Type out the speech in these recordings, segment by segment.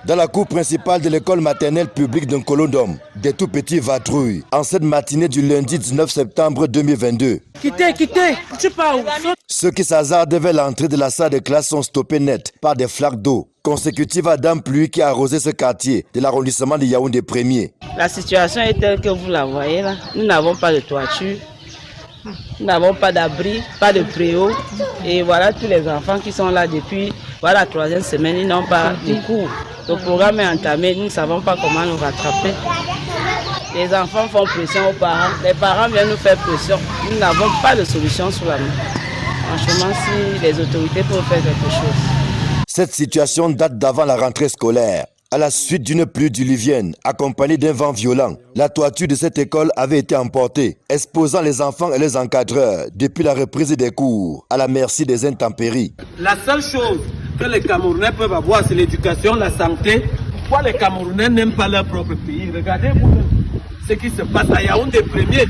Dans la cour principale de l'école maternelle publique de Nkolondom, des tout petits vadrouillent en cette matinée du lundi 19 septembre 2022. Quittez, tu pars où? Ceux qui s'hasardent vers l'entrée de la salle de classe sont stoppés net par des flaques d'eau consécutives à dame pluie qui a arrosé ce quartier de l'arrondissement de Yaoundé 1er. La situation est telle que vous la voyez là. Nous n'avons pas de toiture, nous n'avons pas d'abri, pas de préau. Et voilà tous les enfants qui sont là depuis la 3e semaine, ils n'ont pas de cours. Le programme est entamé, nous ne savons pas comment nous rattraper. Les enfants font pression aux parents, les parents viennent nous faire pression. Nous n'avons pas de solution sous la main. Franchement, si les autorités peuvent faire quelque chose. Cette situation date d'avant la rentrée scolaire. À la suite d'une pluie diluvienne, accompagnée d'un vent violent, la toiture de cette école avait été emportée, exposant les enfants et les encadreurs depuis la reprise des cours à la merci des intempéries. La seule chose que les Camerounais peuvent avoir, c'est l'éducation, la santé. Pourquoi les Camerounais n'aiment pas leur propre pays? Regardez-vous ce qui se passe à Yaoundé 1er.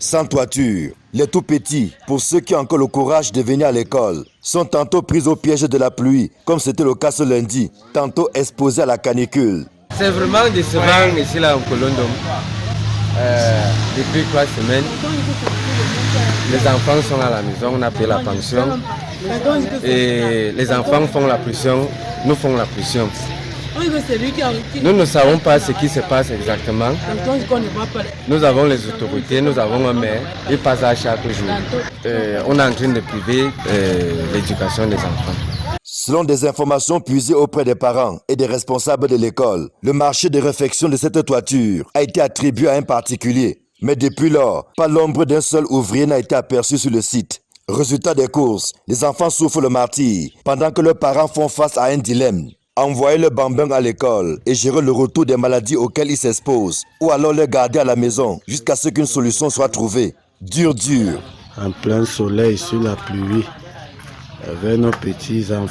Sans toiture, les tout petits, pour ceux qui ont encore le courage de venir à l'école, sont tantôt pris au piège de la pluie, comme c'était le cas ce lundi, tantôt exposés à la canicule. C'est vraiment décevant ici là en Nkolondom. Depuis 3 semaines, les enfants sont à la maison, on a payé la pension. Et les enfants font la pression, nous faisons la pression. Nous ne savons pas ce qui se passe exactement. Nous avons les autorités, nous avons un maire, il passe à chaque jour. On est en train de priver l'éducation des enfants. Selon des informations puisées auprès des parents et des responsables de l'école, le marché de réfection de cette toiture a été attribué à un particulier. Mais depuis lors, pas l'ombre d'un seul ouvrier n'a été aperçu sur le site. Résultat des courses, les enfants souffrent le martyre pendant que leurs parents font face à un dilemme. Envoyer le bambin à l'école et gérer le retour des maladies auxquelles ils s'exposent, ou alors les garder à la maison jusqu'à ce qu'une solution soit trouvée. Dur. En plein soleil, sur la pluie, avec nos petits enfants.